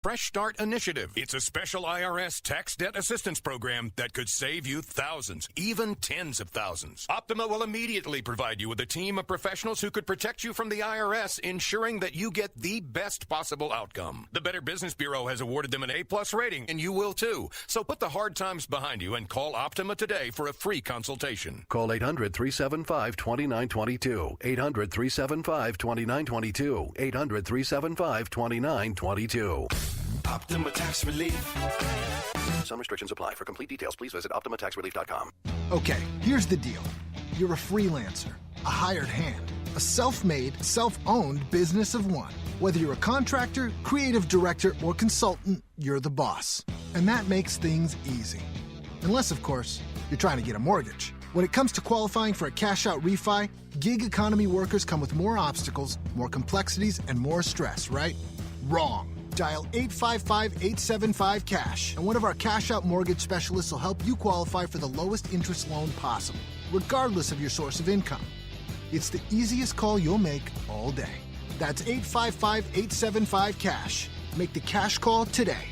Fresh Start Initiative. It's a special IRS tax debt assistance program that could save you thousands, even tens of thousands. Optima will immediately provide you with a team of professionals who could protect you from the IRS, ensuring that you get the best possible outcome. The Better Business Bureau has awarded them an A+ rating, and you will too. So put the hard times behind you and call Optima today for a free consultation. Call 800-375-2922. 800-375-2922. 800-375-2922. Optima Tax Relief. Some restrictions apply. For complete details, please visit OptimaTaxRelief.com. Okay, here's the deal. You're a freelancer, a hired hand, a self-made, self-owned business of one. Whether you're a contractor, creative director, or consultant, you're the boss. And that makes things easy. Unless, of course, you're trying to get a mortgage. When it comes to qualifying for a cash-out refi, gig economy workers come with more obstacles, more complexities, and more stress, right? Wrong. Dial 855-875-CASH, and one of our cash-out mortgage specialists will help you qualify for the lowest interest loan possible, regardless of your source of income. It's the easiest call you'll make all day. That's 855-875-CASH. Make the cash call today.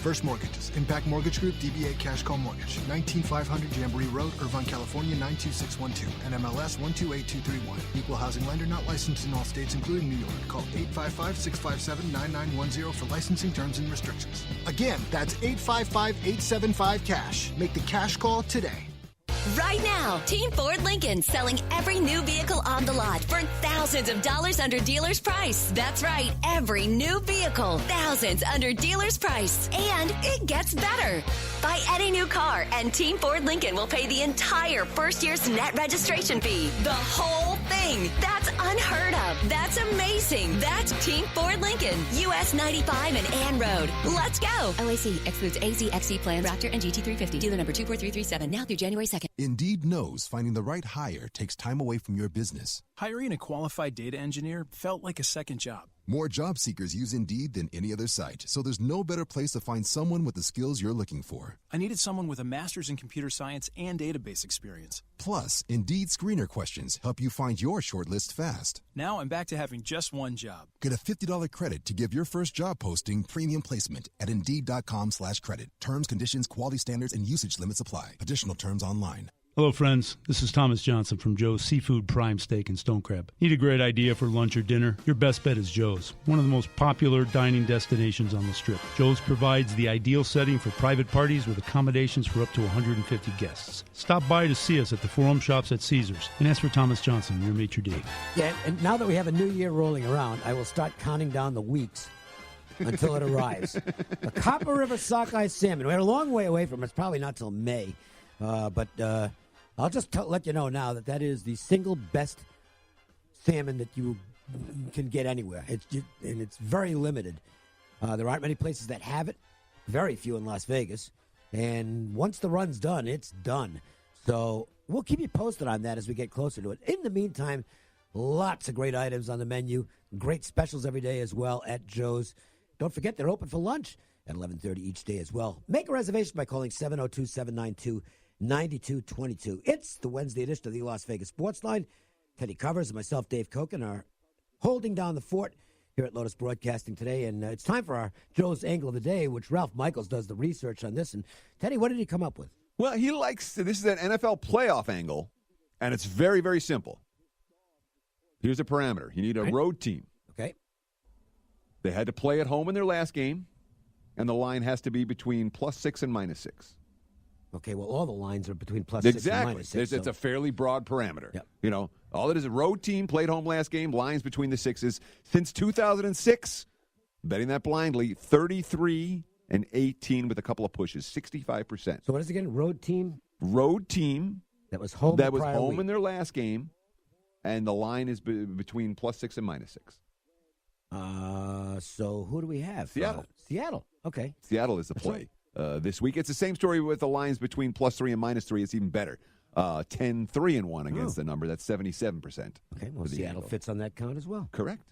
First Mortgages, Impact Mortgage Group, DBA Cash Call Mortgage, 19500 Jamboree Road, Irvine, California, 92612, NMLS 128231. Equal housing lender not licensed in all states, including New York. Call 855-657-9910 for licensing terms and restrictions. Again, that's 855-875-CASH. Make the cash call today. Right now, Team Ford Lincoln selling every new vehicle on the lot for thousands of dollars under dealer's price. That's right, every new vehicle, thousands under dealer's price. And it gets better. Buy any new car, and Team Ford Lincoln will pay the entire first year's net registration fee. The whole thing. That's unheard of. That's amazing. That's Team Ford Lincoln, US 95 and Ann Road. Let's go. OAC excludes AZ, XC plans, Raptor, and GT350. Dealer number 24337. Now through January 2nd. Indeed knows finding the right hire takes time away from your business. Hiring a qualified data engineer felt like a second job. More job seekers use Indeed than any other site, so there's no better place to find someone with the skills you're looking for. I needed someone with a master's in computer science and database experience. Plus, Indeed screener questions help you find your shortlist fast. Now I'm back to having just one job. Get a $50 credit to give your first job posting premium placement at Indeed.com/credit. Terms, conditions, quality standards, and usage limits apply. Additional terms online. Hello, friends. This is Thomas Johnson from Joe's Seafood Prime Steak and Stone Crab. Need a great idea for lunch or dinner? Your best bet is Joe's, one of the most popular dining destinations on the Strip. Joe's provides the ideal setting for private parties with accommodations for up to 150 guests. Stop by to see us at the Forum Shops at Caesars and ask for Thomas Johnson, your maitre d'. Yeah, and now that we have a new year rolling around, I will start counting down the weeks until it arrives. The Copper River sockeye salmon. We're a long way away from it. It's probably not till May, but I'll just let you know now that is the single best salmon that you can get anywhere. And it's very limited. There aren't many places that have it. Very few in Las Vegas. And once the run's done, it's done. So we'll keep you posted on that as we get closer to it. In the meantime, lots of great items on the menu. Great specials every day as well at Joe's. Don't forget, they're open for lunch at 11:30 each day as well. Make a reservation by calling 702-792-9222. It's the Wednesday edition of the Las Vegas Sportsline. Teddy Covers and myself, Dave Cokin, are holding down the fort here at Lotus Broadcasting today. And it's time for our Joe's Angle of the Day, which Ralph Michaels does the research on this. And Teddy, what did he come up with? Well, he likes, this is an NFL playoff angle, and it's very, very simple. Here's a parameter. You need a road team. Okay. They had to play at home in their last game, and the line has to be between +6 and -6. Okay, well, all the lines are between +6 and -6. It's a fairly broad parameter. Yep. You know, all it is a road team, played home last game, lines between the 6s. Since 2006, betting that blindly, 33-18 with a couple of pushes, 65%. So what is it again? Road team? Road team. That was home in their last game, and the line is between +6 and -6. So who do we have? Seattle. Seattle. Okay. Seattle is the play. This week. It's the same story with the lines between +3 and -3. It's even better. 10-3-1 against the number. That's 77%. Okay, well, Seattle fits on that count as well. Correct.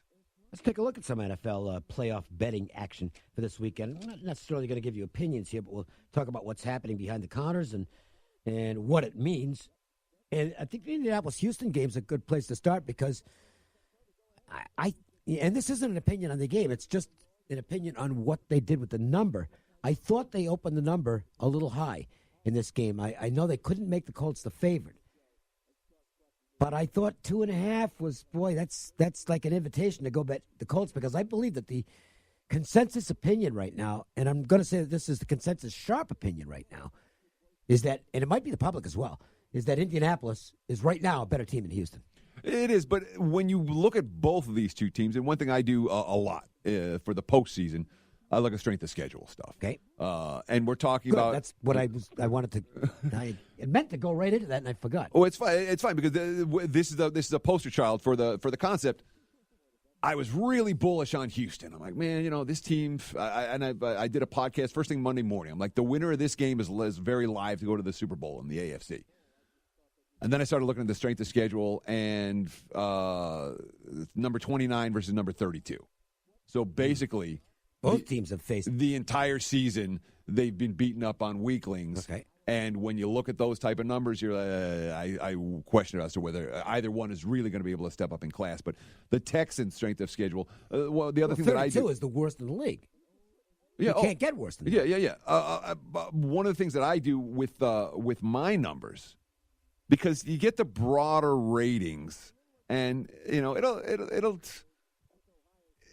Let's take a look at some NFL playoff betting action for this weekend. I'm not necessarily going to give you opinions here, but we'll talk about what's happening behind the counters and what it means. And I think the Indianapolis-Houston game is a good place to start because and this isn't an opinion on the game. It's just an opinion on what they did with the number. I thought they opened the number a little high in this game. I know they couldn't make the Colts the favorite. But I thought 2.5 was, boy, that's like an invitation to go bet the Colts, because I believe that the consensus opinion right now, and I'm going to say that this is the consensus sharp opinion right now, is that, and it might be the public as well, is that Indianapolis is right now a better team than Houston. It is, but when you look at both of these two teams, and one thing I do a lot for the postseason, I look at strength of schedule stuff. Okay. And we're talking Good. about... That's what I wanted to... I meant to go right into that, and I forgot. Oh, it's fine. It's fine, because this is a poster child for the concept. I was really bullish on Houston. I'm like, man, this team... I did a podcast first thing Monday morning. I'm like, the winner of this game is very live to go to the Super Bowl in the AFC. And then I started looking at the strength of schedule, and number 29 versus number 32. So basically... Both teams have faced... The entire season, they've been beaten up on weaklings. Okay. And when you look at those type of numbers, you're I question as to whether either one is really going to be able to step up in class. But the Texans' strength of schedule, the other thing that I do... 32 is the worst in the league. Yeah, you can't get worse than that. Yeah. One of the things that I do with my numbers, because you get the broader ratings, and it'll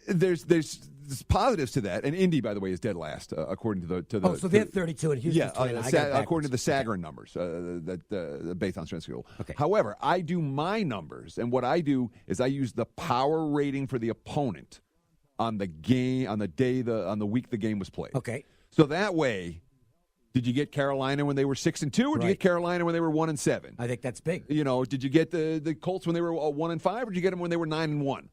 there's positives to that, and Indy, by the way, is dead last according to the. So they're 32 and Houston's 29. According to the Sagarin numbers that based on strength schedule. Okay. However, I do my numbers, and what I do is I use the power rating for the opponent on the game on the week the game was played. Okay. So that way, did you get Carolina when they were 6-2, or did you get Carolina when they were 1-7? I think that's big. Did you get the Colts when they were 1-5, or did you get them when they were 9-1?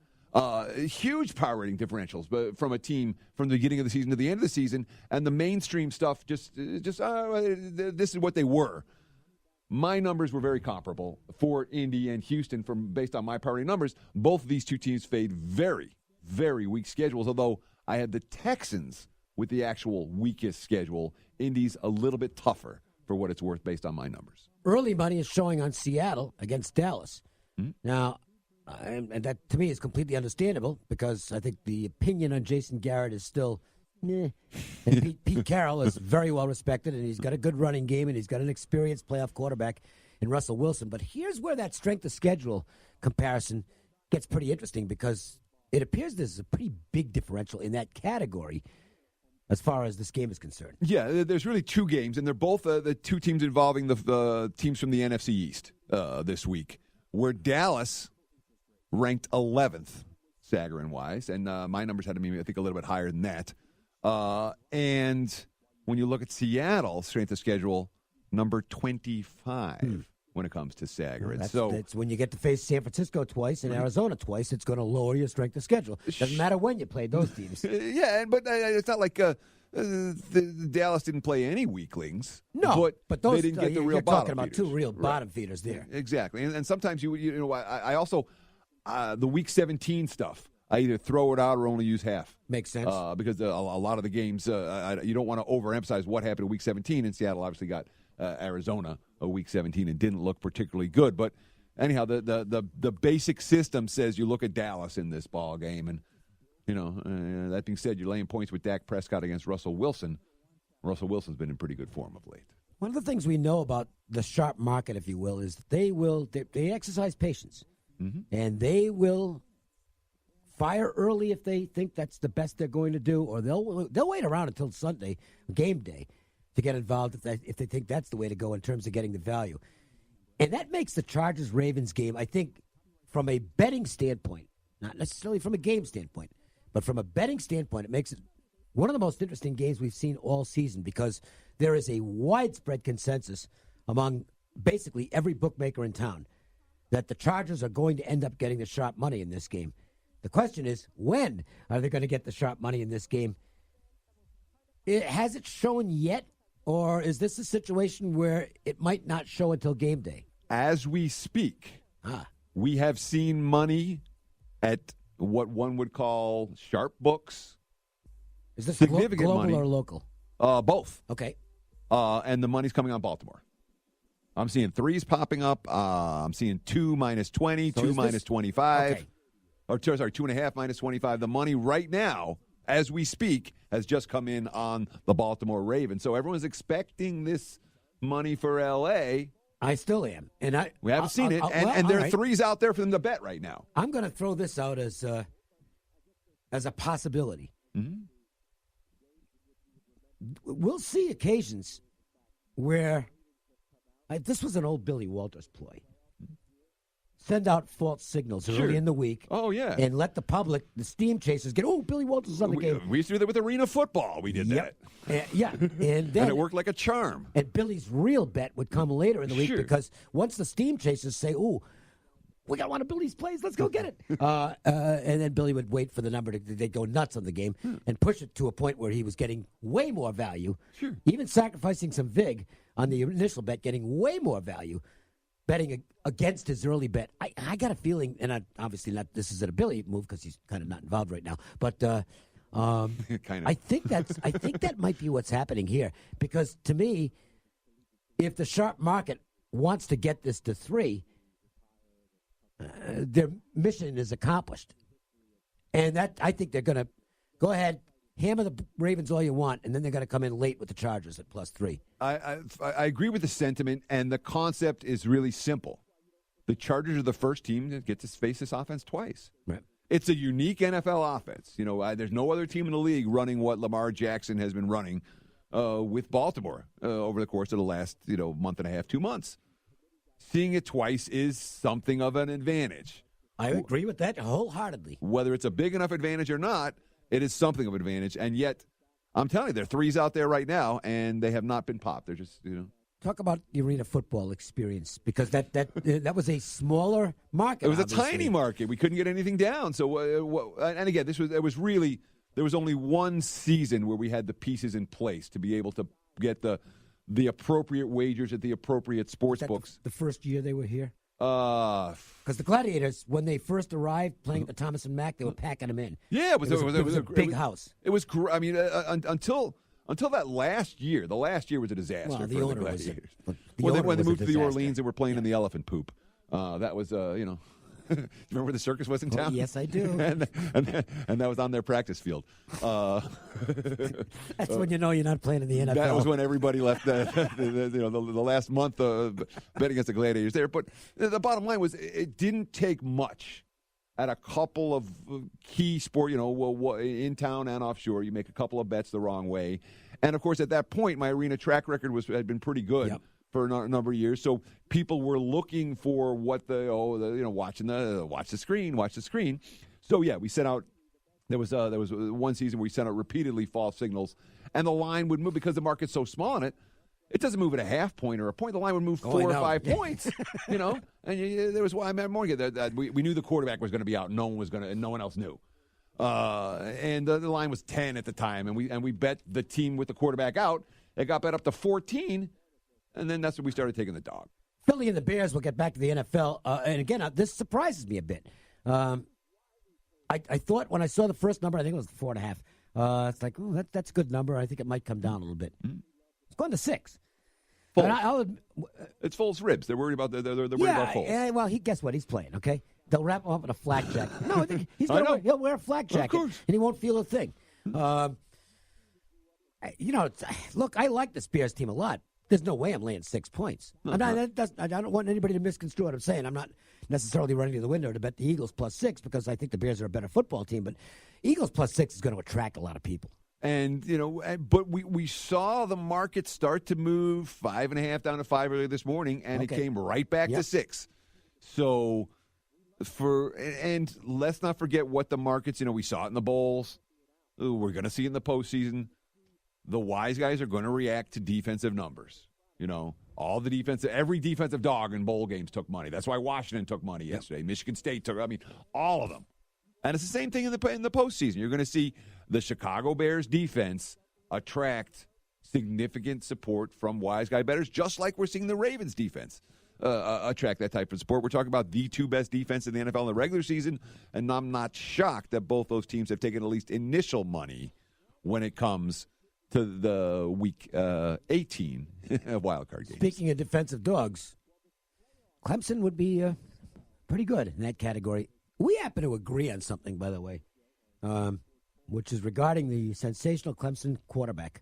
Huge power rating differentials, but from a team from the beginning of the season to the end of the season, and the mainstream stuff this is what they were. My numbers were very comparable for Indy and Houston based on my power rating numbers. Both of these two teams faced very, very weak schedules, although I had the Texans with the actual weakest schedule. Indy's a little bit tougher for what it's worth based on my numbers. Early money is showing on Seattle against Dallas. Now, and that to me is completely understandable, because I think the opinion on Jason Garrett is still meh. And Pete Carroll is very well respected, and he's got a good running game, and he's got an experienced playoff quarterback in Russell Wilson. But here's where that strength of schedule comparison gets pretty interesting, because it appears there's a pretty big differential in that category as far as this game is concerned. Yeah, there's really two games, and they're both the two teams involving the teams from the NFC East this week, where Dallas ranked 11th, Sagarin-wise, and my numbers had to be, I think, a little bit higher than that. And when you look at Seattle, strength of schedule, number 25 when it comes to Sagarin. That's when you get to face San Francisco twice and Arizona twice, it's going to lower your strength of schedule. Doesn't matter when you played those teams. Yeah, but it's not like the Dallas didn't play any weaklings. No, but those, they didn't get the real you're bottom talking about feeders. two real bottom feeders there. Exactly, and sometimes I also the Week 17 stuff, I either throw it out or only use half. Makes sense. Because a lot of the games, you don't want to overemphasize what happened in Week 17, and Seattle obviously got Arizona a Week 17 and didn't look particularly good. But anyhow, the basic system says you look at Dallas in this ball game, and that being said, you're laying points with Dak Prescott against Russell Wilson. Russell Wilson's been in pretty good form of late. One of the things we know about the sharp market, if you will, is that they exercise patience. Mm-hmm. And they will fire early if they think that's the best they're going to do, or they'll wait around until Sunday, game day, to get involved if they think that's the way to go in terms of getting the value. And that makes the Chargers-Ravens game, I think, from a betting standpoint, not necessarily from a game standpoint, but from a betting standpoint, it makes it one of the most interesting games we've seen all season, because there is a widespread consensus among basically every bookmaker in town that the Chargers are going to end up getting the sharp money in this game. The question is, when are they going to get the sharp money in this game? Has it shown yet, or is this a situation where it might not show until game day? As we speak, we have seen money at what one would call sharp books. Is this significant global money or local? Both. Okay. And the money's coming on Baltimore. I'm seeing threes popping up. I'm seeing 2 minus 20, so 2 minus 25. Okay. Or sorry, 2.5 minus 25. The money right now as we speak, has just come in on the Baltimore Ravens. So everyone's expecting this money for L.A. I still am. And we haven't seen it. And there are threes out there for them to bet right now. I'm going to throw this out as a possibility. Mm-hmm. We'll see occasions where this was an old Billy Walters ploy. Send out false signals early in the week. Oh, yeah. And let the public, the steam chasers, get, Billy Walters is on the game. We used to do that with arena football. We did that. Yeah. And then, and it worked like a charm. And Billy's real bet would come later in the week because once the steam chasers say, we got one of Billy's plays, let's go get it. And then Billy would wait for the number they'd go nuts on the game and push it to a point where he was getting way more value, even sacrificing some vig on the initial bet, getting way more value, betting against his early bet. I got a feeling, and obviously not. This is a Billy move because he's kind of not involved right now. But I think that might be what's happening here. Because to me, if the sharp market wants to get this to 3, their mission is accomplished, and that I think they're going to go ahead. Hammer the Ravens all you want, and then they're going to come in late with the Chargers at +3. I agree with the sentiment, and the concept is really simple. The Chargers are the first team to get to face this offense twice. Right. It's a unique NFL offense. There's no other team in the league running what Lamar Jackson has been running with Baltimore over the course of the last month and a half, 2 months. Seeing it twice is something of an advantage. I agree with that wholeheartedly. Whether it's a big enough advantage or not, it is something of an advantage, and yet, I'm telling you, there are threes out there right now, and they have not been popped. They're just, Talk about the arena football experience, because that was a smaller market. It was a tiny market. We couldn't get anything down. So, and again, there was only one season where we had the pieces in place to be able to get the appropriate wagers at the appropriate sports books. The first year they were here. Because the Gladiators, when they first arrived playing at the Thomas and Mack, they were packing them in. Yeah, it was a big house. It was. I mean, until that last year, the last year was a disaster for the Gladiators. When they moved to the Orleans and were playing in the elephant poop, that was remember where the circus was in town? Yes, I do. and that was on their practice field. That's when you know you're not playing in the NFL. That was when everybody left the last month betting against the Gladiators there. But the bottom line was it didn't take much at a couple of key sport, in town and offshore. You make a couple of bets the wrong way. And, of course, at that point, my arena track record had been pretty good. Yep. For a number of years, so people were looking for what watch the screen. So yeah, we sent out. There was one season where we sent out repeatedly false signals, and the line would move because the market's so small on it. It doesn't move at a half point or a point. The line would move 4 or 5 points. And there was I remember that we knew the quarterback was going to be out. No one else knew. And the line was 10 at the time, and we bet the team with the quarterback out. It got bet up to 14. And then that's when we started taking the dog. Philly and the Bears will get back to the NFL. And again, this surprises me a bit. I thought when I saw the first number, I think it was 4.5. It's like, that's a good number. I think it might come down a little bit. Mm-hmm. It's going to 6. It's Foles' ribs. They're worried about they're worried about Foles. Yeah, well, guess what? He's playing, okay? They'll wrap him up in a flak jacket. No, I think he'll wear a flak jacket, and he won't feel a thing. Look, I like this Bears team a lot. There's no way I'm laying 6 points. I don't want anybody to misconstrue what I'm saying. I'm not necessarily running to the window to bet the Eagles +6 because I think the Bears are a better football team. But Eagles +6 is going to attract a lot of people. And, but we saw the market start to move 5.5 down to 5 earlier this morning, and it came right back to 6. So, and let's not forget what the markets, we saw it in the bowls. We're going to see it in the postseason. The wise guys are going to react to defensive numbers. Every defensive dog in bowl games took money. That's why Washington took money yesterday. Michigan State took, all of them. And it's the same thing in the postseason. You're going to see the Chicago Bears defense attract significant support from wise guy bettors, just like we're seeing the Ravens defense attract that type of support. We're talking about the 2 best defense in the NFL in the regular season, and I'm not shocked that both those teams have taken at least initial money when it comes to the Week 18 wildcard games. Speaking of defensive dogs, Clemson would be pretty good in that category. We happen to agree on something, by the way. which is regarding the sensational Clemson quarterback.